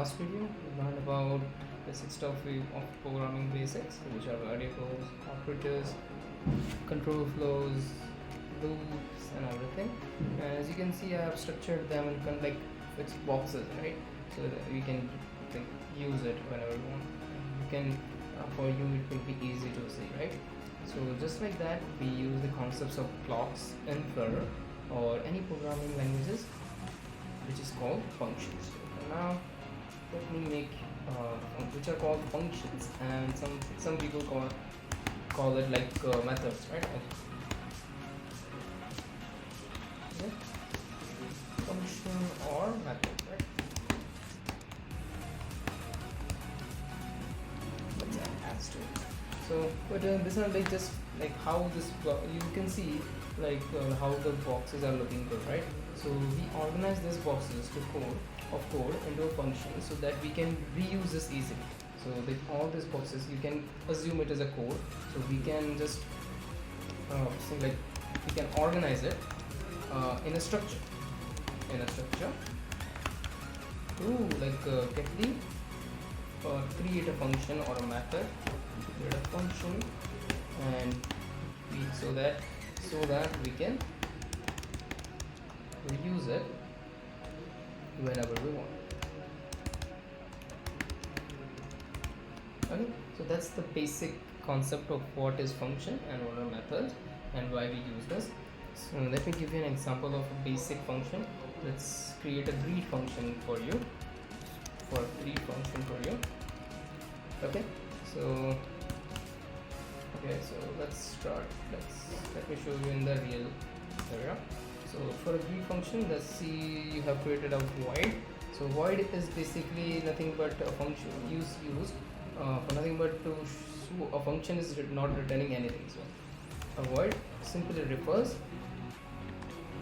last video we learned about basic stuff of programming basics, which are variables, operators, control flows, loops, and everything. And as you can see, I have structured them in kind of like fixed boxes, right? So that we can like, use it whenever we want. You can, for you, it will be easy to see, right? So just like that, we use the concepts of clocks in Flutter or any programming languages, which is called functions. So now let me make which are called functions, and some people call it like methods, right? Okay. Function or method, right? Let's add as to it. So, but this is like just like how this you can see like how the boxes are looking good, right? So we organize these boxes to code into a function so that we can reuse this easily. So with all these boxes, you can assume it as a code. So we can just say like we can organize it in a structure. To like get the create a function or a method, create a function, and so that we can reuse it whenever we want. Okay, so that's the basic concept of what is function and what are methods and why we use this. So let me give you an example of a basic function. Let's create a greet function for you. Okay, so let's start. Let me show you in the real area. So for a greet function, let's see, you have created a void. So void is basically nothing but a function used for nothing but to show a function is not returning anything. So a void simply refers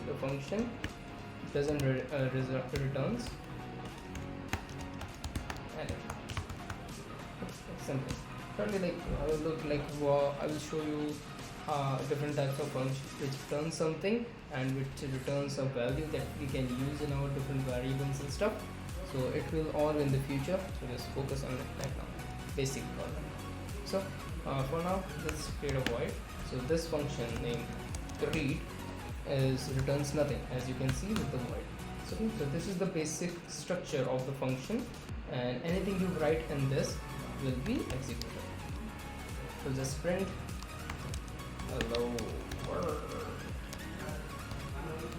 the function, doesn't returns anything. It's simple. Probably like I will look like I will show you different types of functions which return something and which returns a value that we can use in our different variables and stuff. So it will all in the future. So just focus on it right now. Basic problem. So for now, let's create a void. So this function named greet returns nothing, as you can see with the void. So this is the basic structure of the function, and anything you write in this will be executed. So just print hello world.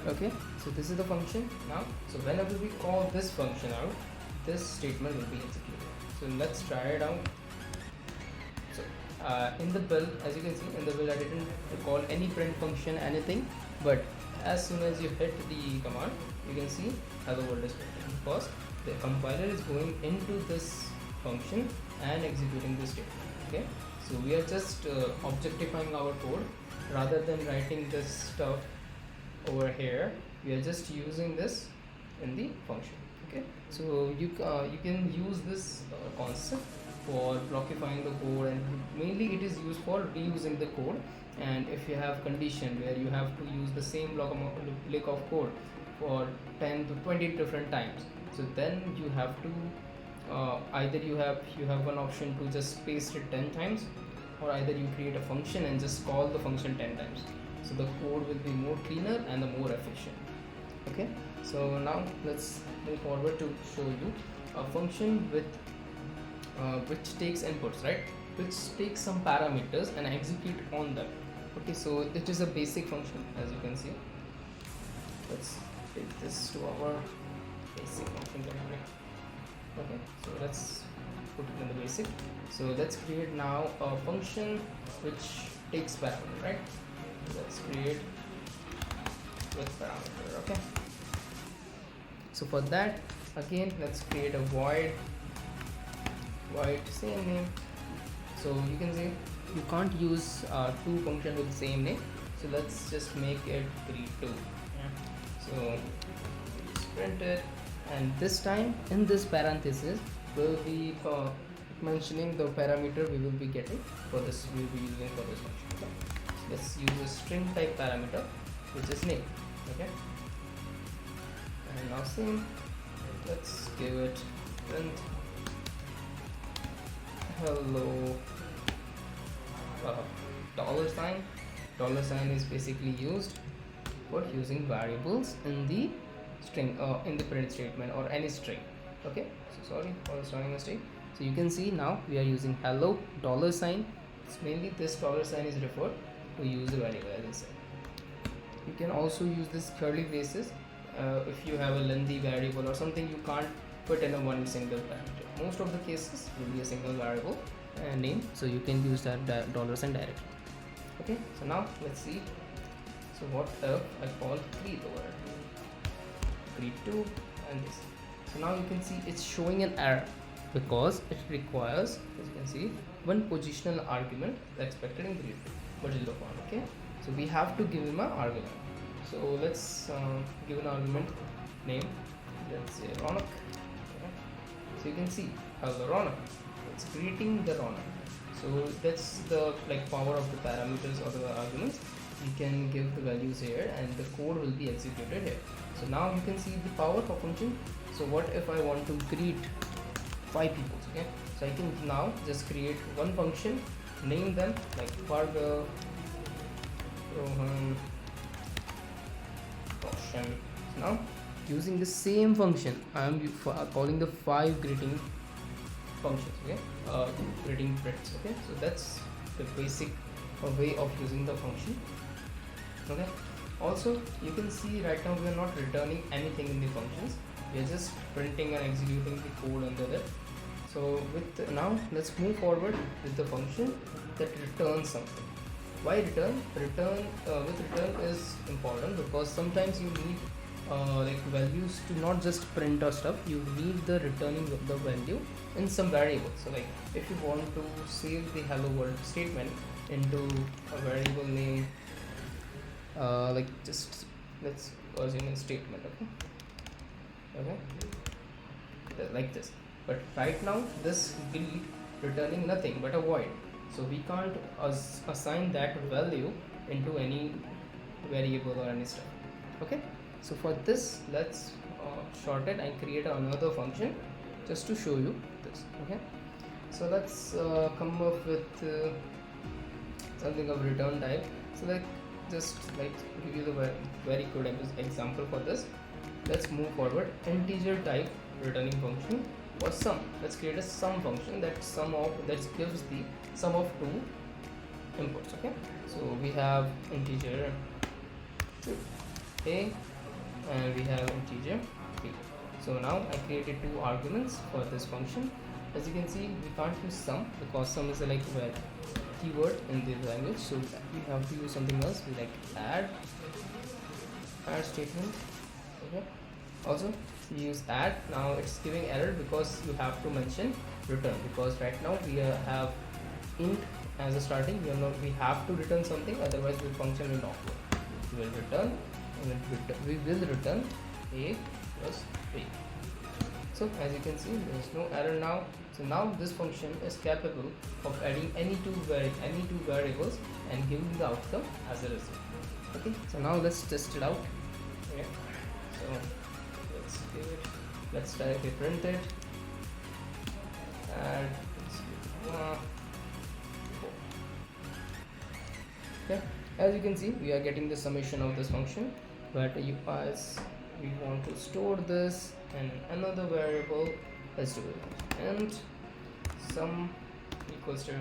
Okay, so this is the function now. So whenever we call this function out, this statement will be executed. So let's try it out. So in the build, as you can see in the build, I didn't call any print function, anything, but as soon as you hit the command, you can see hello world is printed because the compiler is going into this function and executing this statement. Okay, so we are just objectifying our code rather than writing this stuff over here. We are just using this in the function. Okay, so you can use this concept for blockifying the code, and mainly it is used for reusing the code. And if you have condition where you have to use the same block of code for 10 to 20 different times, so then you have to either you have one option to just paste it 10 times, or either you create a function and just call the function 10 times. So the code will be more cleaner and the more efficient. Okay, so now let's move forward to show you a function with which takes inputs, right, which takes some parameters and execute on them. Okay, so it is a basic function, as you can see. Let's take this to our basic function library. Okay, so let's put it in the basic. So let's create now a function which takes parameter, right? Let's create with parameter. Okay, so for that, again, let's create a void, same name. So you can see you can't use two functions with the same name, so let's just make it greet2. So just print it, and this time in this parenthesis we'll be mentioning the parameter we will be getting for this, we will be using for this function. Okay, let's use a string type parameter which is name. Okay, and now same, let's give it print hello dollar sign. Dollar sign is basically used for using variables in the string in the print statement or any string. Okay, so sorry for the spelling mistake. So you can see now we are using hello dollar sign. It's mainly this dollar sign is referred to use a variable, as I said. You can also use this curly braces if you have a lengthy variable or something you can't put in a one single parameter. Most of the cases will be a single variable name, so you can use that dollar sign directly. Okay, so now let's see. So what if I call greet over greet2 and this. So now you can see it's showing an error because it requires, as you can see, one positional argument expected in greet2 but zero one. Okay, so we have to give him an argument. So let's give an argument name, let's say Ronak. Okay. So you can see hello Ronak, it's greeting the Ronak. So that's the power of the parameters or the arguments. You can give the values here and the code will be executed here. So now you can see the power of function. So what if I want to greet 5 people? Okay, so I can now just create one function, name them like Bhargav, Rohan, Roshan. So now using the same function I am calling the 5 greeting functions. Okay, greeting threads. Okay, so that's the basic way of using the function. Okay, also you can see right now we are not returning anything in the functions, we are just printing and executing the code under that. So with now let's move forward with the function that returns something. Why return? With return is important because sometimes you need values to not just print or stuff, you need the returning of the value in some variable. So if you want to save the hello world statement into a variable name, just let's assume a statement. Okay, like this. But right now this will be returning nothing but a void, so we can't assign that value into any variable or any stuff. Okay, so for this let's short it and create another function just to show you this. Okay, so let's come up with something of return type. So just give you the very good example for this. Let's move forward. Integer type returning function for sum. Let's create a sum function that gives the sum of 2 inputs. Okay, so we have integer a and we have integer b. So now I created 2 arguments for this function. As you can see, we can't use sum because sum is a keyword in the language, so we have to use something else. We add statement. Okay, also we use add. Now it's giving error because you have to mention return, because right now we have int as a starting. We have to return something, otherwise the function will not work. We will return a plus b. So as you can see, there is no error now. So now this function is capable of adding any two variables and giving the outcome as a result. Okay, so now let's test it out. Okay, so let's directly print it and okay, as you can see, we are getting the summation of this function, but as we want to store this in another variable, let's do it, and sum equals to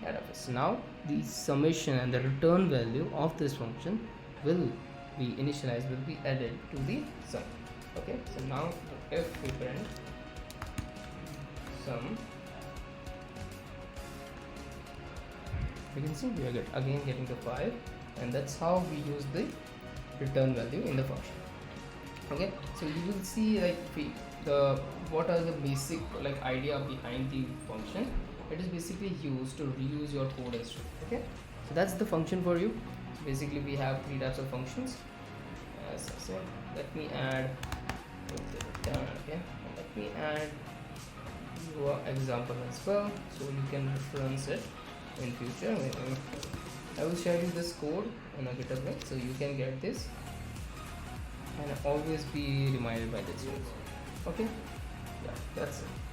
head of this. Now the summation and the return value of this function will be initialized, will be added to the sum. Okay, so now if we print sum, you can see we are again getting the 5, and that's how we use the return value in the function. Okay, so you will see what are the basic idea behind the function. It is basically used to reuse your code as well. Okay, so that's the function for you. So basically we have 3 types of functions. As I said, let me add return. Okay, let me add your example as well, so you can reference it in future. I will share you this code in a GitHub link, so you can get this and always be reminded by this. Okay, Yeah, that's it.